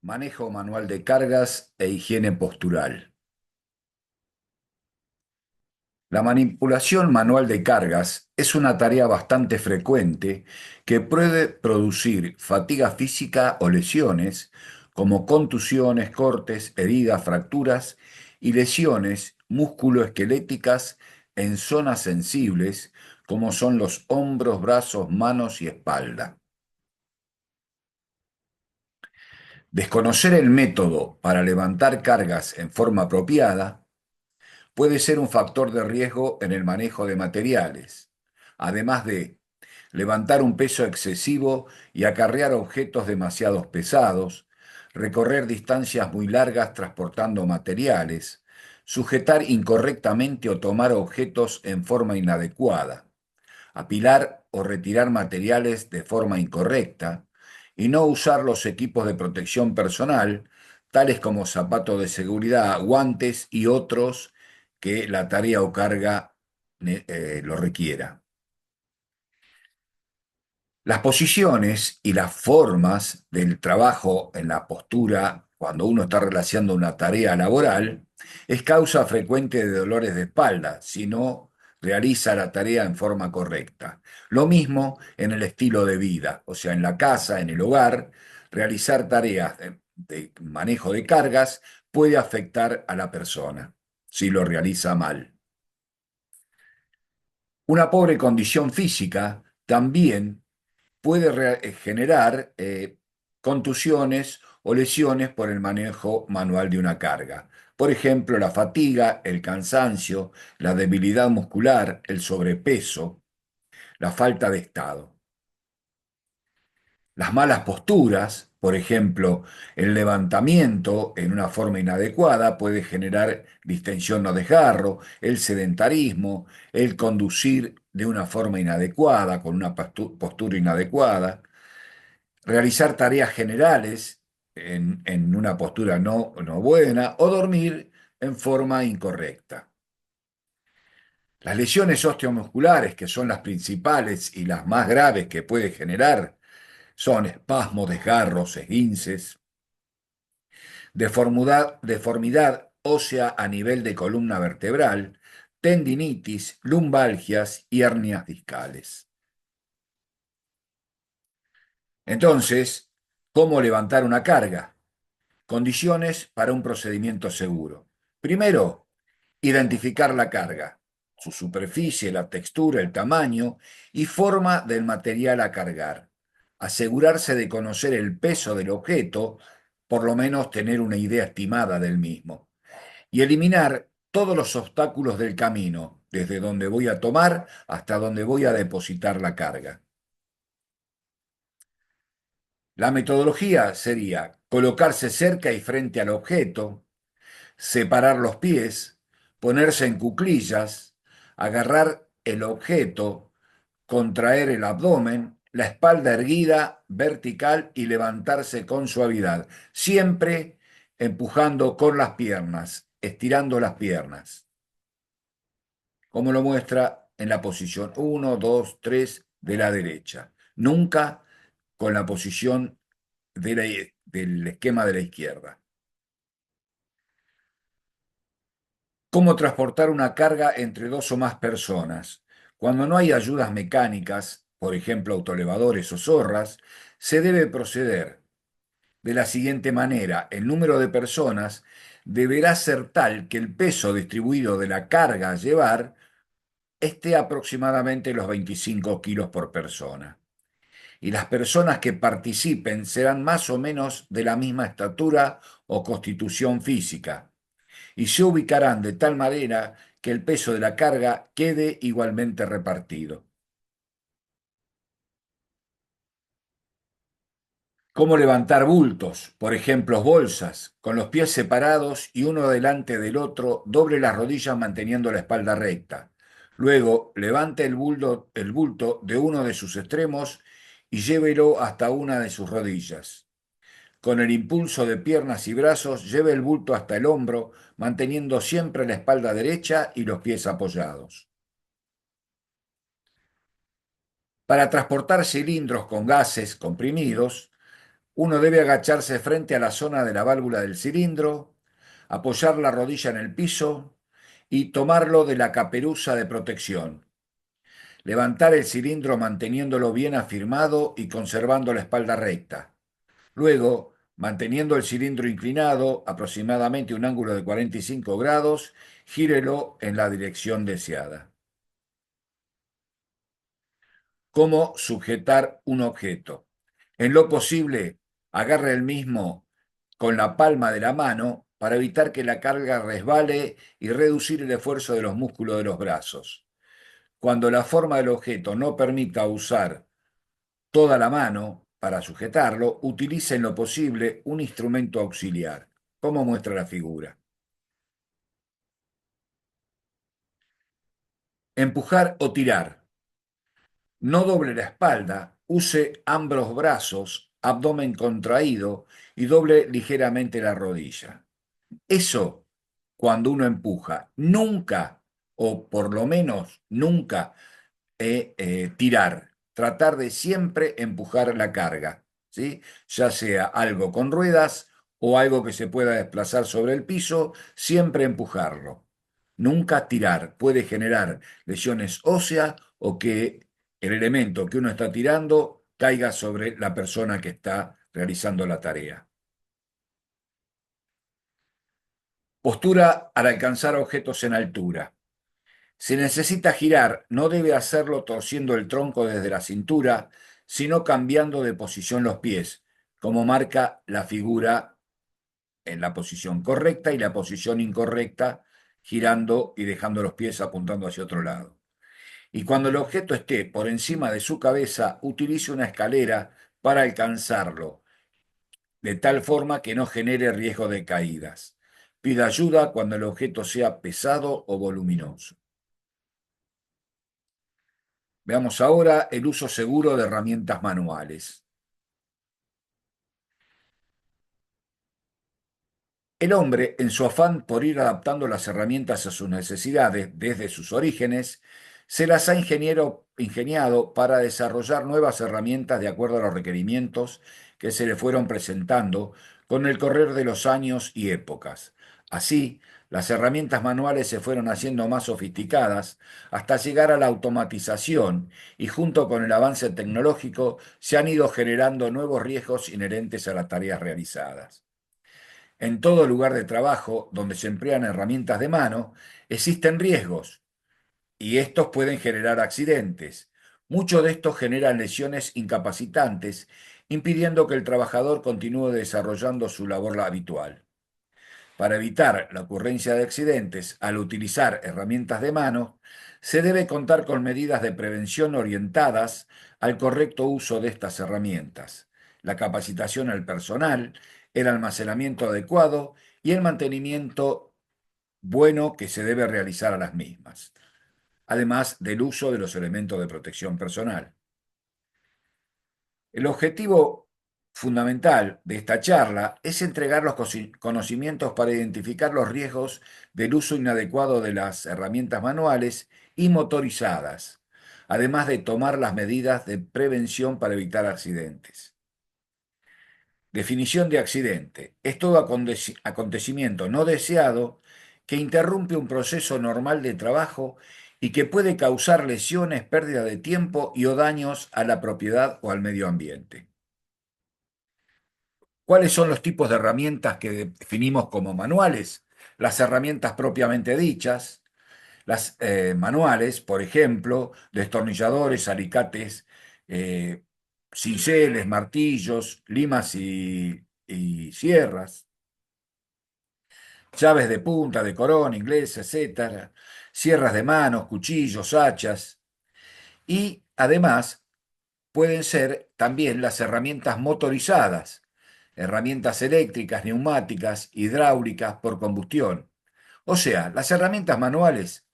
Manejo manual de cargas e higiene postural. La manipulación manual de cargas es una tarea bastante frecuente que puede producir fatiga física o lesiones, como contusiones, cortes, heridas, fracturas y lesiones musculoesqueléticas en zonas sensibles, como son los hombros, brazos, manos y espalda. Desconocer el método para levantar cargas en forma apropiada puede ser un factor de riesgo en el manejo de materiales, además de levantar un peso excesivo y acarrear objetos demasiado pesados, recorrer distancias muy largas transportando materiales, sujetar incorrectamente o tomar objetos en forma inadecuada, apilar o retirar materiales de forma incorrecta y no usar los equipos de protección personal, tales como zapatos de seguridad, guantes y otros que la tarea o carga lo requiera. Las posiciones y las formas del trabajo en la postura cuando uno está realizando una tarea laboral es causa frecuente de dolores de espalda si no realiza la tarea en forma correcta. Lo mismo en el estilo de vida, o sea, en la casa, en el hogar, realizar tareas de manejo de cargas puede afectar a la persona si lo realiza mal. Una pobre condición física también puede generar contusiones o lesiones por el manejo manual de una carga. Por ejemplo, la fatiga, el cansancio, la debilidad muscular, el sobrepeso, la falta de estado. Las malas posturas, por ejemplo, el levantamiento en una forma inadecuada puede generar distensión o desgarro, el sedentarismo, el conducir de una forma inadecuada, con una postura inadecuada, realizar tareas generales en una postura no buena o dormir en forma incorrecta. Las lesiones osteomusculares, que son las principales y las más graves que puede generar, son espasmos, desgarros, esguinces, deformidad ósea a nivel de columna vertebral, tendinitis, lumbalgias y hernias discales. Entonces, ¿cómo levantar una carga? Condiciones para un procedimiento seguro. Primero, identificar la carga, su superficie, la textura, el tamaño y forma del material a cargar. Asegurarse de conocer el peso del objeto, por lo menos tener una idea estimada del mismo. Y eliminar todos los obstáculos del camino, desde donde voy a tomar hasta donde voy a depositar la carga. La metodología sería colocarse cerca y frente al objeto, separar los pies, ponerse en cuclillas, agarrar el objeto, contraer el abdomen, la espalda erguida, vertical y levantarse con suavidad, siempre empujando con las piernas, estirando las piernas, como lo muestra en la posición 1, 2, 3 de la derecha. Nunca con la posición del esquema de la izquierda. Cómo transportar una carga entre dos o más personas. Cuando no hay ayudas mecánicas, por ejemplo autoelevadores o zorras, se debe proceder de la siguiente manera. El número de personas deberá ser tal que el peso distribuido de la carga a llevar esté aproximadamente los 25 kilos por persona. Y las personas que participen serán más o menos de la misma estatura o constitución física y se ubicarán de tal manera que el peso de la carga quede igualmente repartido. ¿Cómo levantar bultos? Por ejemplo, bolsas, con los pies separados y uno delante del otro, doble las rodillas manteniendo la espalda recta. Luego, levante el bulto de uno de sus extremos y llévelo hasta una de sus rodillas. Con el impulso de piernas y brazos, lleve el bulto hasta el hombro, manteniendo siempre la espalda derecha y los pies apoyados. Para transportar cilindros con gases comprimidos, Uno debe agacharse frente a la zona de la válvula del cilindro, apoyar la rodilla en el piso y tomarlo de la caperuza de protección. Levantar el cilindro manteniéndolo bien afirmado y conservando la espalda recta. Luego, manteniendo el cilindro inclinado, aproximadamente un ángulo de 45 grados, gírelo en la dirección deseada. ¿Cómo sujetar un objeto? En lo posible, agarre el mismo con la palma de la mano para evitar que la carga resbale y reducir el esfuerzo de los músculos de los brazos. Cuando la forma del objeto no permita usar toda la mano para sujetarlo, utilice en lo posible un instrumento auxiliar, como muestra la figura. Empujar o tirar. No doble la espalda, use ambos brazos, abdomen contraído y doble ligeramente la rodilla. Eso, cuando uno empuja, nunca, o por lo menos nunca, tirar. Tratar de siempre empujar la carga, ¿sí? Ya sea algo con ruedas o algo que se pueda desplazar sobre el piso, siempre empujarlo. Nunca tirar. Puede generar lesiones óseas o que el elemento que uno está tirando caiga sobre la persona que está realizando la tarea. Postura al alcanzar objetos en altura. Si necesita girar, no debe hacerlo torciendo el tronco desde la cintura, sino cambiando de posición los pies, como marca la figura en la posición correcta y la posición incorrecta, girando y dejando los pies apuntando hacia otro lado. Y cuando el objeto esté por encima de su cabeza, utilice una escalera para alcanzarlo, de tal forma que no genere riesgo de caídas. Pida ayuda cuando el objeto sea pesado o voluminoso. Veamos ahora el uso seguro de herramientas manuales. El hombre, en su afán por ir adaptando las herramientas a sus necesidades desde sus orígenes, se las ha ingeniado para desarrollar nuevas herramientas de acuerdo a los requerimientos que se le fueron presentando con el correr de los años y épocas. Así, las herramientas manuales se fueron haciendo más sofisticadas hasta llegar a la automatización y junto con el avance tecnológico se han ido generando nuevos riesgos inherentes a las tareas realizadas. En todo lugar de trabajo donde se emplean herramientas de mano, existen riesgos y estos pueden generar accidentes. Muchos de estos generan lesiones incapacitantes, impidiendo que el trabajador continúe desarrollando su labor habitual. Para evitar la ocurrencia de accidentes al utilizar herramientas de mano, se debe contar con medidas de prevención orientadas al correcto uso de estas herramientas, la capacitación al personal, el almacenamiento adecuado y el mantenimiento bueno que se debe realizar a las mismas, además del uso de los elementos de protección personal. El objetivo fundamental de esta charla es entregar los conocimientos para identificar los riesgos del uso inadecuado de las herramientas manuales y motorizadas, además de tomar las medidas de prevención para evitar accidentes. Definición de accidente. Es todo acontecimiento no deseado que interrumpe un proceso normal de trabajo y que puede causar lesiones, pérdida de tiempo y o daños a la propiedad o al medio ambiente. ¿Cuáles son los tipos de herramientas que definimos como manuales? Las herramientas propiamente dichas, las manuales, por ejemplo, destornilladores, alicates, eh, cinceles, martillos, limas y sierras, llaves de punta, de corona, inglesa, etcétera, sierras de manos, cuchillos, hachas, y además pueden ser también las herramientas motorizadas, herramientas eléctricas, neumáticas, hidráulicas por combustión. O sea, las herramientas manuales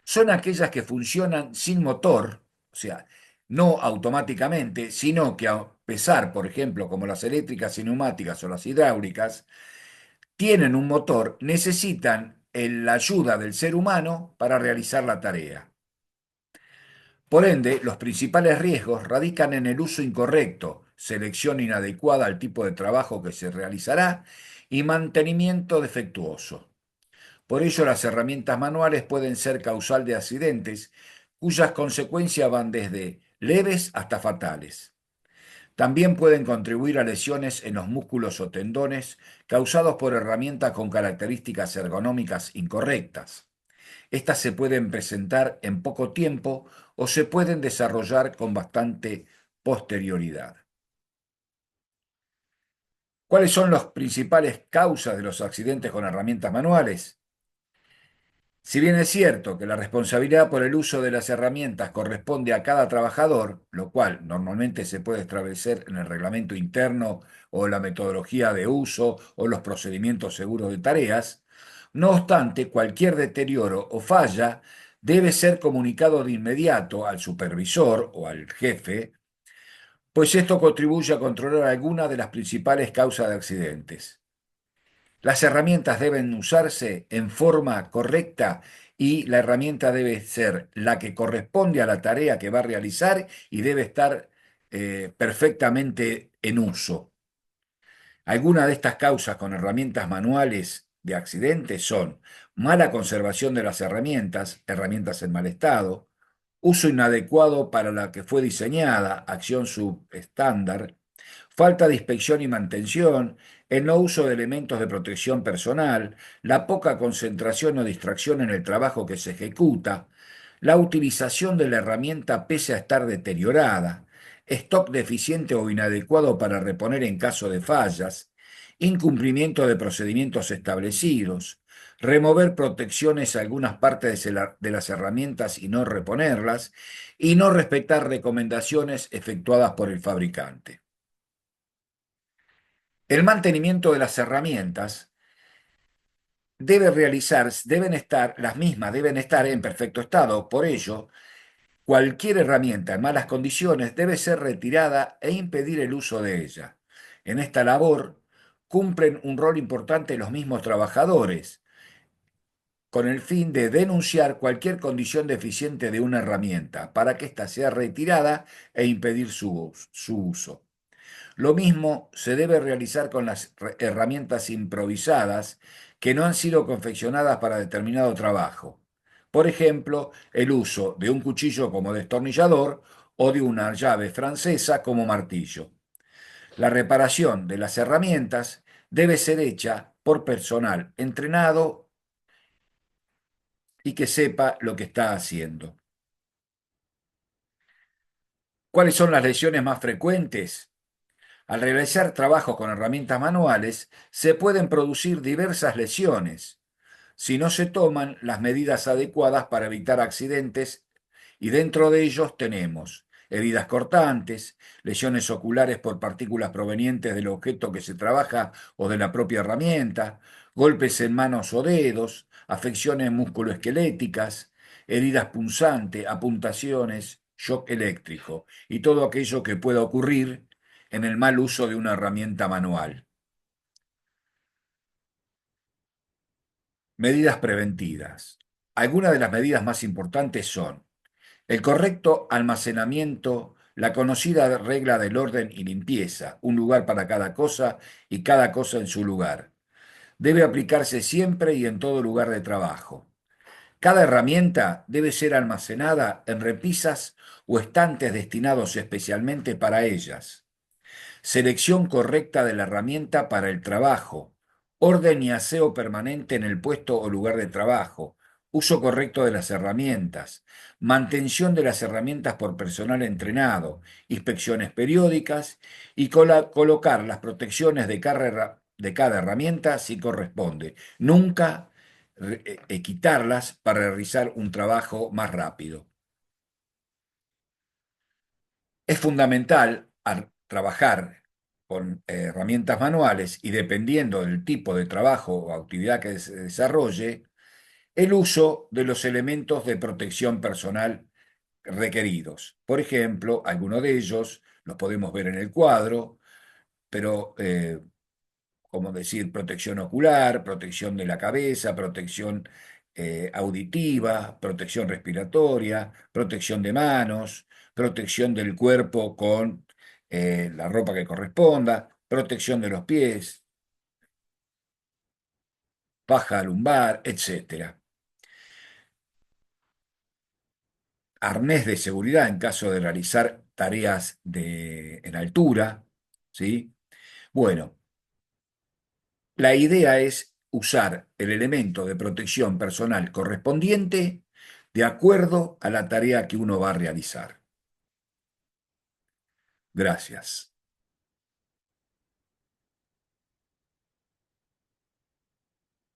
son aquellas que funcionan sin motor, o sea, no automáticamente, sino que a pesar, por ejemplo, como las eléctricas y neumáticas o las hidráulicas, tienen un motor, necesitan la ayuda del ser humano para realizar la tarea. Por ende, los principales riesgos radican en el uso incorrecto, selección inadecuada al tipo de trabajo que se realizará y mantenimiento defectuoso. Por ello, las herramientas manuales pueden ser causal de accidentes cuyas consecuencias van desde leves hasta fatales. También pueden contribuir a lesiones en los músculos o tendones causados por herramientas con características ergonómicas incorrectas. Estas se pueden presentar en poco tiempo o se pueden desarrollar con bastante posterioridad. ¿Cuáles son las principales causas de los accidentes con herramientas manuales? Si bien es cierto que la responsabilidad por el uso de las herramientas corresponde a cada trabajador, lo cual normalmente se puede establecer en el reglamento interno o la metodología de uso o los procedimientos seguros de tareas, no obstante, cualquier deterioro o falla debe ser comunicado de inmediato al supervisor o al jefe, pues esto contribuye a controlar algunas de las principales causas de accidentes. Las herramientas deben usarse en forma correcta y la herramienta debe ser la que corresponde a la tarea que va a realizar y debe estar perfectamente en uso. Algunas de estas causas con herramientas manuales de accidentes son mala conservación de las herramientas, herramientas en mal estado, uso inadecuado para la que fue diseñada, acción subestándar, falta de inspección y mantención, el no uso de elementos de protección personal, la poca concentración o distracción en el trabajo que se ejecuta, la utilización de la herramienta pese a estar deteriorada, stock deficiente o inadecuado para reponer en caso de fallas, incumplimiento de procedimientos establecidos, remover protecciones a algunas partes de las herramientas y no reponerlas, y no respetar recomendaciones efectuadas por el fabricante. El mantenimiento de las herramientas debe realizarse, las mismas deben estar en perfecto estado. Por ello, cualquier herramienta en malas condiciones debe ser retirada e impedir el uso de ella. En esta labor cumplen un rol importante los mismos trabajadores, con el fin de denunciar cualquier condición deficiente de una herramienta para que ésta sea retirada e impedir su uso. Lo mismo se debe realizar con las herramientas improvisadas que no han sido confeccionadas para determinado trabajo. Por ejemplo, el uso de un cuchillo como destornillador o de una llave francesa como martillo. La reparación de las herramientas debe ser hecha por personal entrenado y que sepa lo que está haciendo. ¿Cuáles son las lesiones más frecuentes? Al realizar trabajos con herramientas manuales, se pueden producir diversas lesiones si no se toman las medidas adecuadas para evitar accidentes, y dentro de ellos tenemos heridas cortantes, lesiones oculares por partículas provenientes del objeto que se trabaja o de la propia herramienta, golpes en manos o dedos, afecciones musculoesqueléticas, heridas punzantes, apuntaciones, shock eléctrico y todo aquello que pueda ocurrir en el mal uso de una herramienta manual. Medidas preventivas. Algunas de las medidas más importantes son el correcto almacenamiento, la conocida regla del orden y limpieza, un lugar para cada cosa y cada cosa en su lugar. Debe aplicarse siempre y en todo lugar de trabajo. Cada herramienta debe ser almacenada en repisas o estantes destinados especialmente para ellas. Selección correcta de la herramienta para el trabajo, orden y aseo permanente en el puesto o lugar de trabajo, uso correcto de las herramientas, mantención de las herramientas por personal entrenado, inspecciones periódicas y colocar las protecciones de cada herramienta si corresponde. Nunca quitarlas para realizar un trabajo más rápido. Es fundamental al trabajar con herramientas manuales y dependiendo del tipo de trabajo o actividad que se desarrolle, el uso de los elementos de protección personal requeridos. Por ejemplo, algunos de ellos los podemos ver en el cuadro, pero como decir, protección ocular, protección de la cabeza, protección auditiva, protección respiratoria, protección de manos, protección del cuerpo con la ropa que corresponda, protección de los pies, faja lumbar, etcétera. Arnés de seguridad en caso de realizar tareas en altura, ¿sí? Bueno, la idea es usar el elemento de protección personal correspondiente de acuerdo a la tarea que uno va a realizar. Gracias.